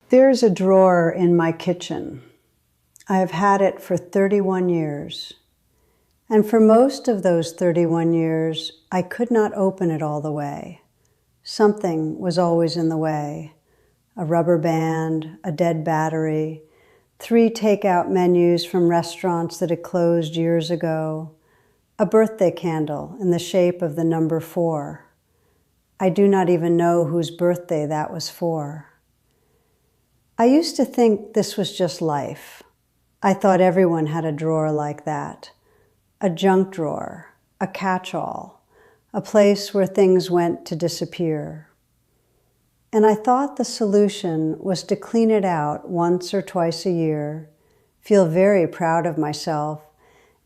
There's a drawer in my kitchen. I have had it for 31 years. And for most of those 31 years, I could not open it all the way. Something was always in the way. A rubber band, a dead battery, 3 takeout menus from restaurants that had closed years ago, a birthday candle in the shape of the number 4. I do not even know whose birthday that was for. I used to think this was just life. I thought everyone had a drawer like that. A junk drawer, a catch-all, a place where things went to disappear. And I thought the solution was to clean it out once or twice a year, feel very proud of myself,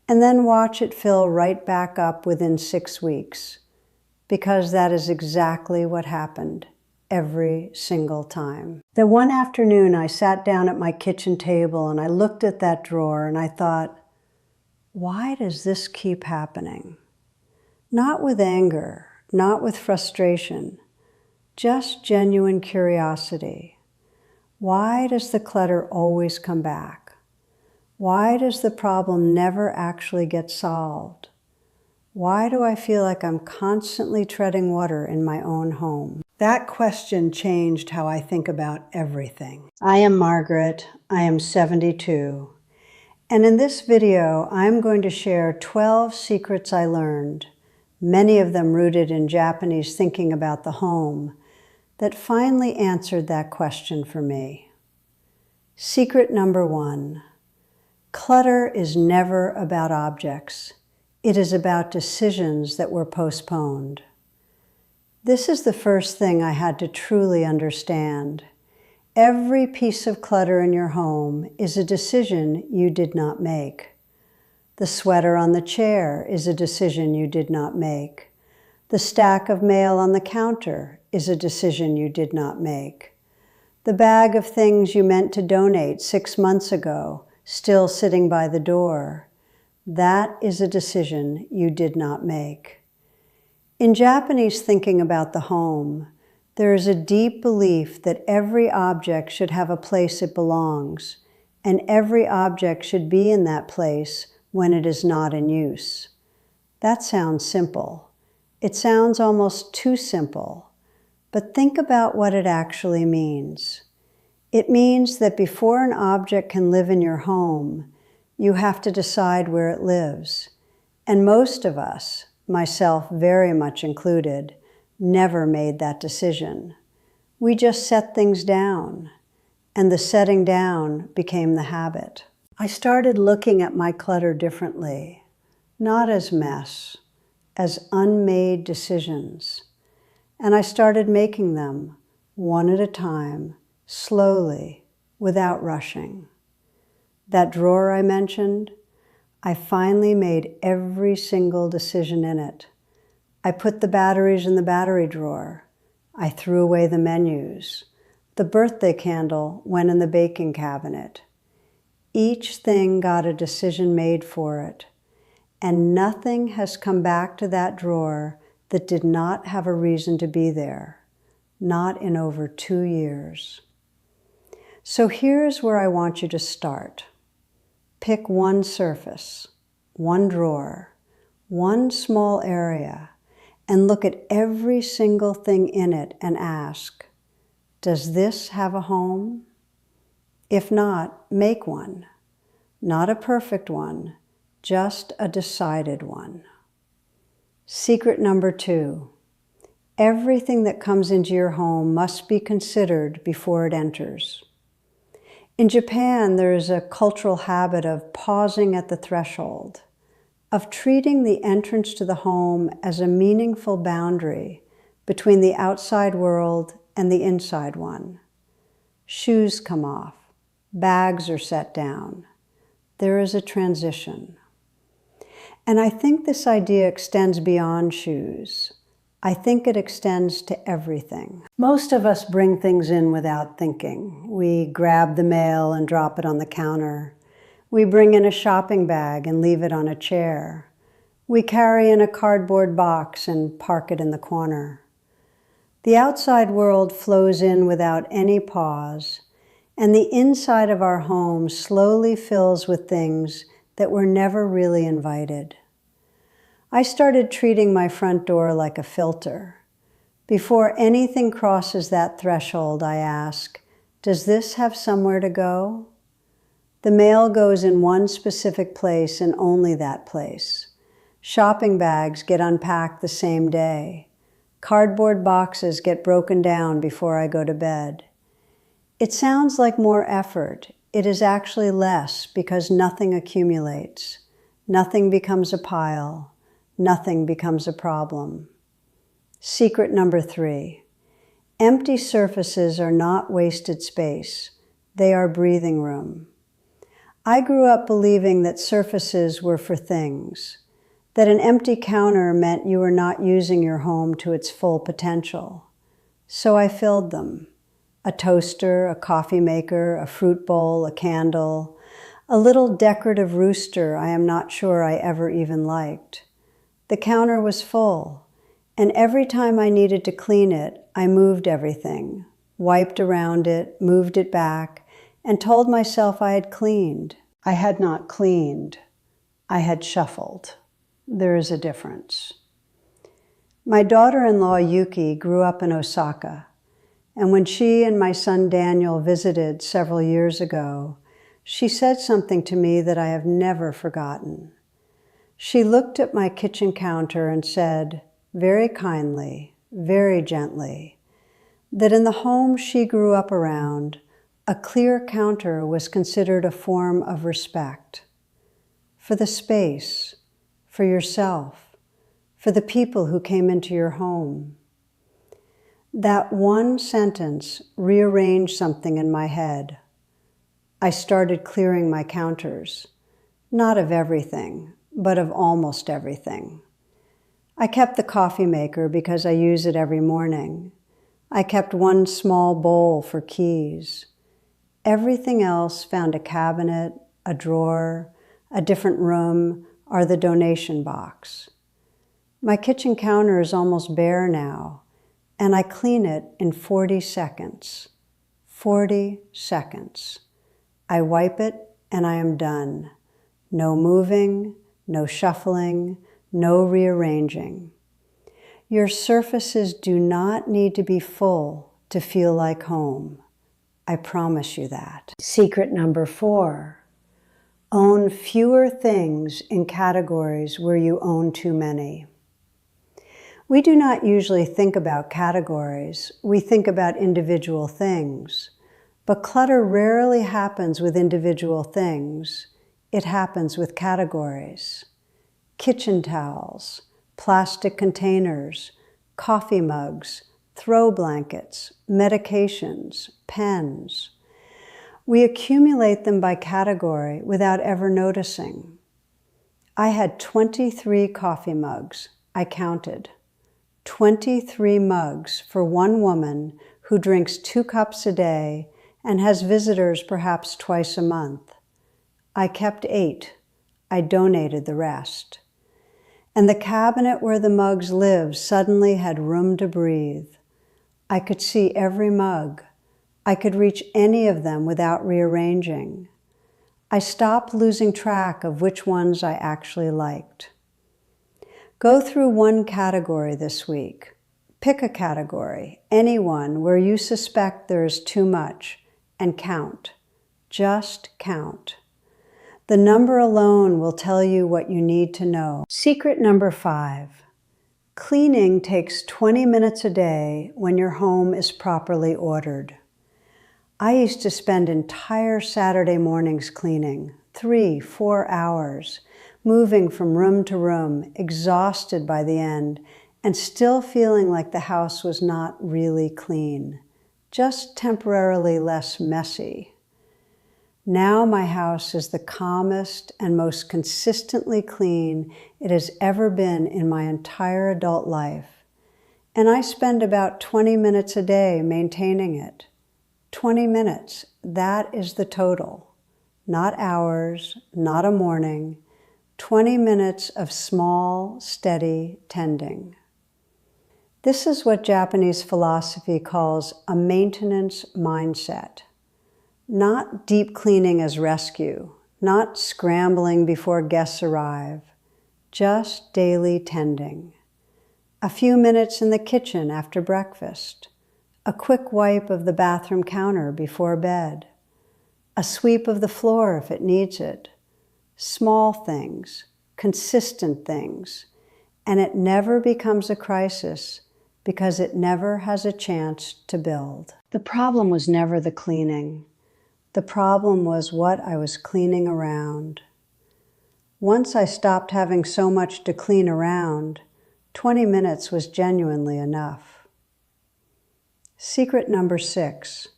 and then watch it fill right back up within 6 weeks, because that is exactly what happened every single time. Then one afternoon I sat down at my kitchen table and I looked at that drawer and I thought, why does this keep happening? Not with anger, not with frustration, just genuine curiosity. Why does the clutter always come back? Why does the problem never actually get solved? Why do I feel like I'm constantly treading water in my own home? That question changed how I think about everything. I am Margaret. I am 72. And in this video, I'm going to share 12 secrets I learned, many of them rooted in Japanese thinking about the home, that finally answered that question for me. Secret number 1. Clutter is never about objects. It is about decisions that were postponed. This is the first thing I had to truly understand. Every piece of clutter in your home is a decision you did not make. The sweater on the chair is a decision you did not make. The stack of mail on the counter is a decision you did not make. The bag of things you meant to donate 6 months ago, still sitting by the door, that is a decision you did not make. In Japanese thinking about the home, there is a deep belief that every object should have a place it belongs, and every object should be in that place when it is not in use. That sounds simple. It sounds almost too simple, but think about what it actually means. It means that before an object can live in your home, you have to decide where it lives. And most of us, myself very much included, never made that decision. We just set things down, and the setting down became the habit. I started looking at my clutter differently, not as mess, as unmade decisions. And I started making them, one at a time, slowly, without rushing. That drawer I mentioned, I finally made every single decision in it. I put the batteries in the battery drawer. I threw away the menus. The birthday candle went in the baking cabinet. Each thing got a decision made for it, and nothing has come back to that drawer that did not have a reason to be there, not in over 2 years. So here's where I want you to start. Pick one surface, one drawer, one small area, and look at every single thing in it and ask, does this have a home? If not, make one. Not a perfect one, just a decided one. Secret number 2. Everything that comes into your home must be considered before it enters. In Japan, there is a cultural habit of pausing at the threshold, of treating the entrance to the home as a meaningful boundary between the outside world and the inside one. Shoes come off, bags are set down. There is a transition. And I think this idea extends beyond shoes. I think it extends to everything. Most of us bring things in without thinking. We grab the mail and drop it on the counter. We bring in a shopping bag and leave it on a chair. We carry in a cardboard box and park it in the corner. The outside world flows in without any pause, and the inside of our home slowly fills with things that were never really invited. I started treating my front door like a filter. Before anything crosses that threshold, I ask, does this have somewhere to go? The mail goes in one specific place and only that place. Shopping bags get unpacked the same day. Cardboard boxes get broken down before I go to bed. It sounds like more effort. It is actually less because nothing accumulates. Nothing becomes a pile. Nothing becomes a problem. Secret number 3. Empty surfaces are not wasted space. They are breathing room. I grew up believing that surfaces were for things, that an empty counter meant you were not using your home to its full potential. So I filled them. A toaster, a coffee maker, a fruit bowl, a candle, a little decorative rooster I am not sure I ever even liked. The counter was full, and every time I needed to clean it, I moved everything, wiped around it, moved it back, and told myself I had cleaned. I had not cleaned. I had shuffled. There is a difference. My daughter-in-law Yuki grew up in Osaka, and when she and my son Daniel visited several years ago, she said something to me that I have never forgotten. She looked at my kitchen counter and said, very kindly, very gently, that in the home she grew up around, a clear counter was considered a form of respect. For the space, for yourself, for the people who came into your home. That one sentence rearranged something in my head. I started clearing my counters, not of everything, but of almost everything. I kept the coffee maker because I use it every morning. I kept one small bowl for keys. Everything else found a cabinet, a drawer, a different room, or the donation box. My kitchen counter is almost bare now, and I clean it in 40 seconds. 40 seconds. I wipe it and I am done. No moving, no shuffling, no rearranging. Your surfaces do not need to be full to feel like home. I promise you that. Secret number 4. Own fewer things in categories where you own too many. We do not usually think about categories. We think about individual things. But clutter rarely happens with individual things. It happens with categories. Kitchen towels, plastic containers, coffee mugs, throw blankets, medications, pens. We accumulate them by category without ever noticing. I had 23 coffee mugs. I counted. 23 mugs for one woman who drinks 2 cups a day and has visitors perhaps twice a month. I kept 8. I donated the rest. And the cabinet where the mugs lived suddenly had room to breathe. I could see every mug. I could reach any of them without rearranging. I stopped losing track of which ones I actually liked. Go through one category this week. Pick a category, any one where you suspect there is too much, and count. Just count. The number alone will tell you what you need to know. Secret number 5. Cleaning takes 20 minutes a day when your home is properly ordered. I used to spend entire Saturday mornings cleaning, 3-4 hours, moving from room to room, exhausted by the end, and still feeling like the house was not really clean, just temporarily less messy. Now my house is the calmest and most consistently clean it has ever been in my entire adult life, and I spend about 20 minutes a day maintaining it. 20 minutes, that is the total. Not hours, not a morning. 20 minutes of small, steady tending. This is what Japanese philosophy calls a maintenance mindset. Not deep cleaning as rescue, not scrambling before guests arrive, just daily tending. A few minutes in the kitchen after breakfast, a quick wipe of the bathroom counter before bed, a sweep of the floor if it needs it. Small things, consistent things, and it never becomes a crisis because it never has a chance to build. The problem was never the cleaning. The problem was what I was cleaning around. Once I stopped having so much to clean around, 20 minutes was genuinely enough. Secret number 6.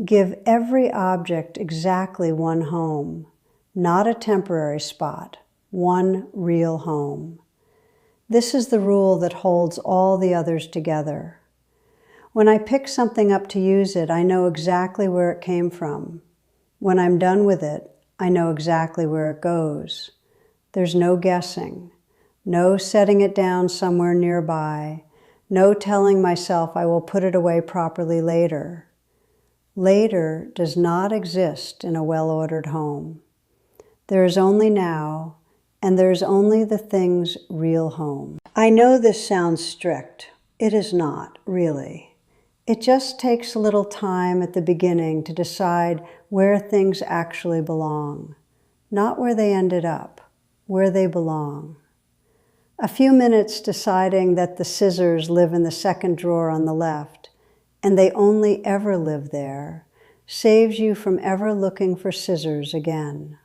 Give every object exactly one home, not a temporary spot, one real home. This is the rule that holds all the others together. When I pick something up to use it, I know exactly where it came from. When I'm done with it, I know exactly where it goes. There's no guessing, no setting it down somewhere nearby, no telling myself I will put it away properly later. Later does not exist in a well-ordered home. There is only now, and there is only the thing's real home. I know this sounds strict. It is not, really. It just takes a little time at the beginning to decide where things actually belong, not where they ended up, where they belong. A few minutes deciding that the scissors live in the second drawer on the left, and they only ever live there, saves you from ever looking for scissors again.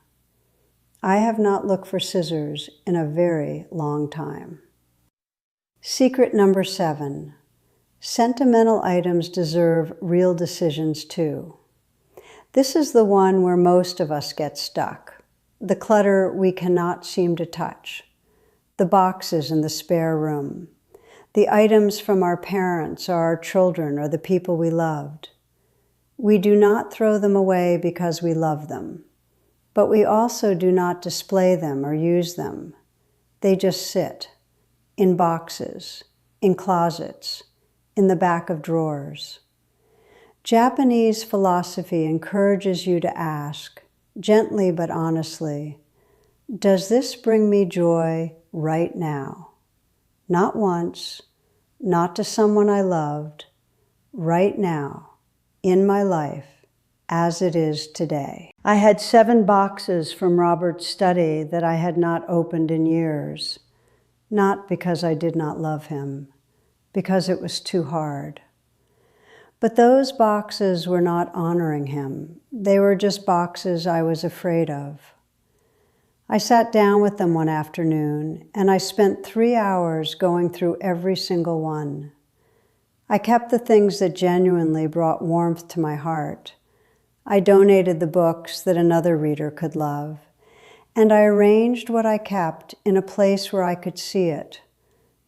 I have not looked for scissors in a very long time. Secret number 7. Sentimental items deserve real decisions too. This is the one where most of us get stuck. The clutter we cannot seem to touch. The boxes in the spare room. The items from our parents or our children or the people we loved. We do not throw them away because we love them. But we also do not display them or use them. They just sit in boxes, in closets, in the back of drawers. Japanese philosophy encourages you to ask, gently but honestly, does this bring me joy right now? Not once, not to someone I loved, right now, in my life, as it is today. I had 7 boxes from Robert's study that I had not opened in years, not because I did not love him, because it was too hard. But those boxes were not honoring him. They were just boxes I was afraid of. I sat down with them one afternoon, and I spent 3 hours going through every single one. I kept the things that genuinely brought warmth to my heart. I donated the books that another reader could love, and I arranged what I kept in a place where I could see it,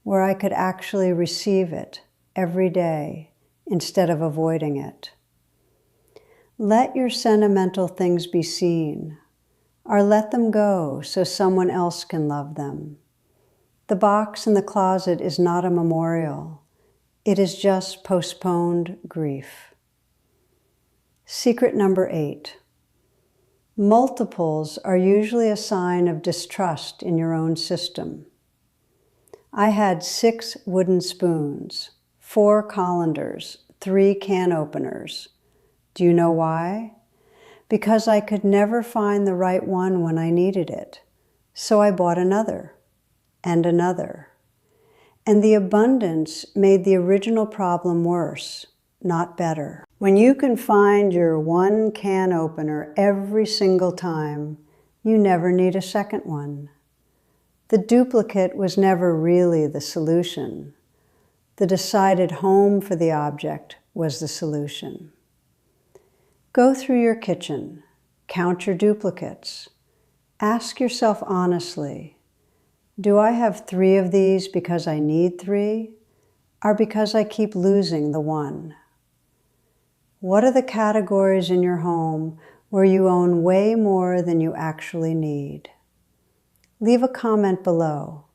where I could actually receive it every day instead of avoiding it. Let your sentimental things be seen, or let them go so someone else can love them. The box in the closet is not a memorial. It is just postponed grief. Secret number 8. Multiples are usually a sign of distrust in your own system. I had 6 wooden spoons, 4 colanders, 3 can openers. Do you know why? Because I could never find the right one when I needed it. So I bought another, and another. And the abundance made the original problem worse, not better. When you can find your one can opener every single time, you never need a second one. The duplicate was never really the solution. The decided home for the object was the solution. Go through your kitchen, count your duplicates. Ask yourself honestly, do I have 3 of these because I need 3, or because I keep losing the one? What are the categories in your home where you own way more than you actually need? Leave a comment below.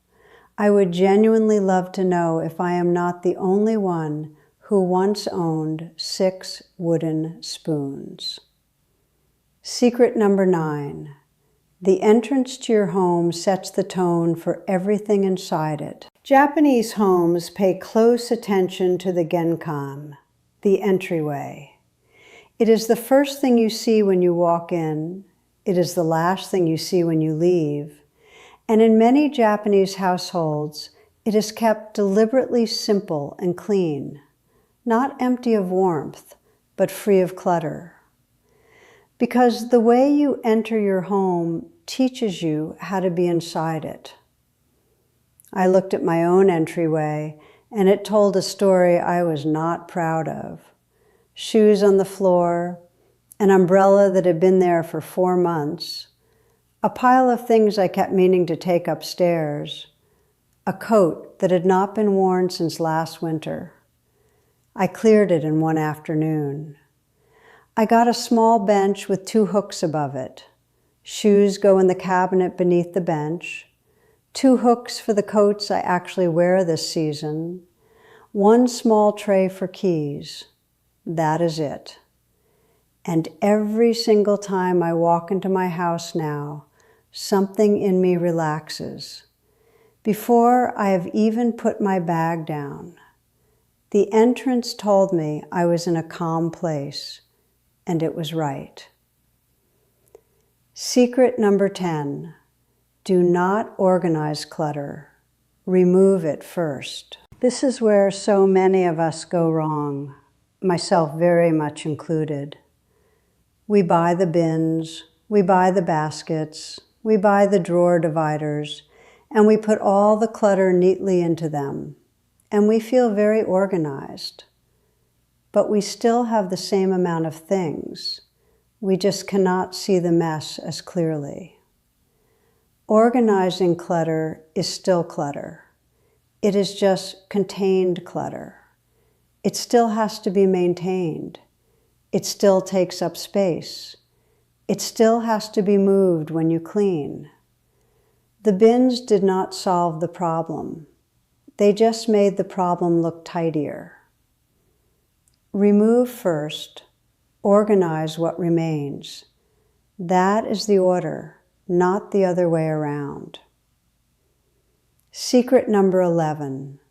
I would genuinely love to know if I am not the only one who once owned 6 wooden spoons. Secret number 9. The entrance to your home sets the tone for everything inside it. Japanese homes pay close attention to the genkan, the entryway. It is the first thing you see when you walk in. It is the last thing you see when you leave. And in many Japanese households, it is kept deliberately simple and clean, not empty of warmth, but free of clutter. Because the way you enter your home teaches you how to be inside it. I looked at my own entryway, and it told a story I was not proud of. Shoes on the floor, an umbrella that had been there for 4 months, a pile of things I kept meaning to take upstairs, a coat that had not been worn since last winter. I cleared it in one afternoon. I got a small bench with 2 hooks above it. Shoes go in the cabinet beneath the bench. 2 hooks for the coats I actually wear this season. 1 small tray for keys. That is it. And every single time I walk into my house now, something in me relaxes. Before I have even put my bag down, the entrance told me I was in a calm place. And it was right. Secret number 10. Do not organize clutter. Remove it first. This is where so many of us go wrong, myself very much included. We buy the bins, we buy the baskets, we buy the drawer dividers, and we put all the clutter neatly into them, and we feel very organized. But we still have the same amount of things. We just cannot see the mess as clearly. Organizing clutter is still clutter. It is just contained clutter. It still has to be maintained. It still takes up space. It still has to be moved when you clean. The bins did not solve the problem. They just made the problem look tidier. Remove first, organize what remains. That is the order, not the other way around. Secret number 11.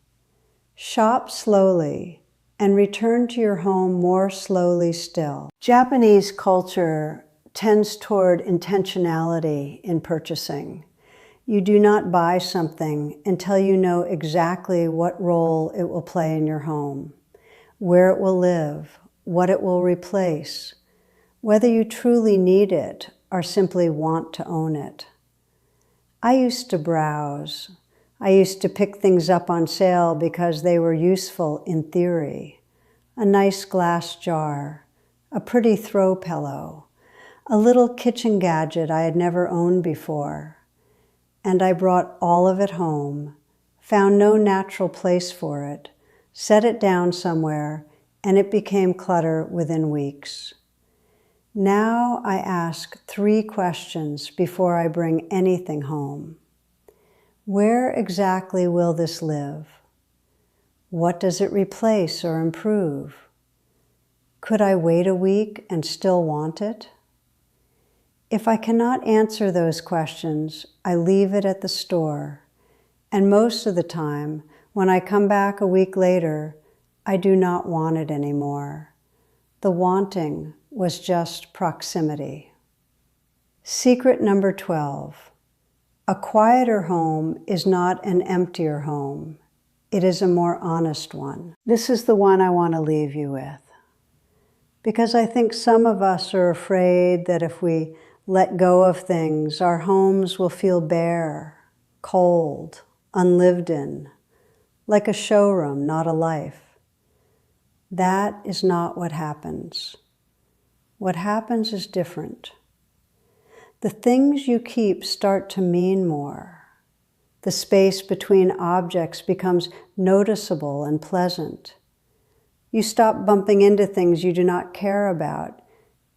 Shop slowly and return to your home more slowly still. Japanese culture tends toward intentionality in purchasing. You do not buy something until you know exactly what role it will play in your home, where it will live, what it will replace, whether you truly need it or simply want to own it. I used to browse. I used to pick things up on sale because they were useful in theory. A nice glass jar, a pretty throw pillow, a little kitchen gadget I had never owned before. And I brought all of it home, found no natural place for it, set it down somewhere, and it became clutter within weeks. Now I ask 3 questions before I bring anything home. Where exactly will this live? What does it replace or improve? Could I wait a week and still want it? If I cannot answer those questions, I leave it at the store, and most of the time, when I come back a week later, I do not want it anymore. The wanting was just proximity. Secret number 12. A quieter home is not an emptier home. It is a more honest one. This is the one I want to leave you with. Because I think some of us are afraid that if we let go of things, our homes will feel bare, cold, unlived in, like a showroom, not a life. That is not what happens. What happens is different. The things you keep start to mean more. The space between objects becomes noticeable and pleasant. You stop bumping into things you do not care about,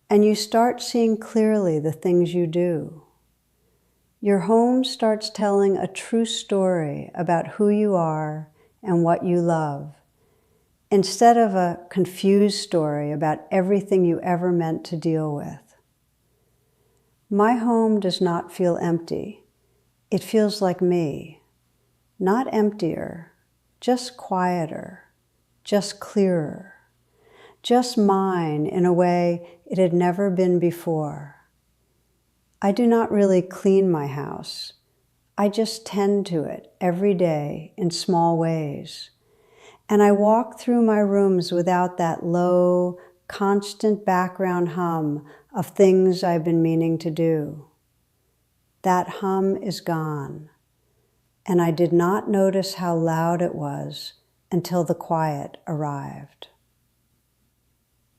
and you start seeing clearly the things you do. Your home starts telling a true story about who you are and what you love, instead of a confused story about everything you ever meant to deal with. My home does not feel empty. It feels like me. Not emptier, just quieter, just clearer, just mine in a way it had never been before. I do not really clean my house. I just tend to it every day in small ways. And I walk through my rooms without that low, constant background hum of things I've been meaning to do. That hum is gone, and I did not notice how loud it was until the quiet arrived.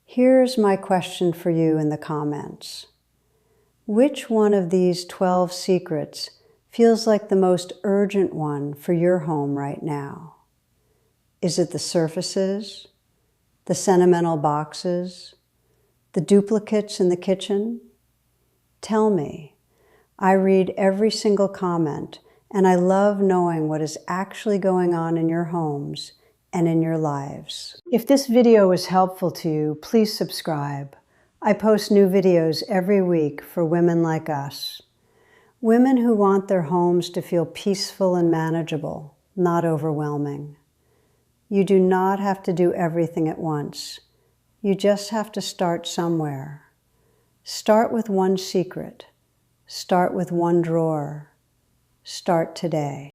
Here's my question for you in the comments. Which one of these 12 secrets feels like the most urgent one for your home right now? Is it the surfaces, the sentimental boxes, the duplicates in the kitchen? Tell me. I read every single comment, and I love knowing what is actually going on in your homes and in your lives. If this video was helpful to you, please subscribe. I post new videos every week for women like us. Women who want their homes to feel peaceful and manageable, not overwhelming. You do not have to do everything at once. You just have to start somewhere. Start with one secret. Start with one drawer. Start today.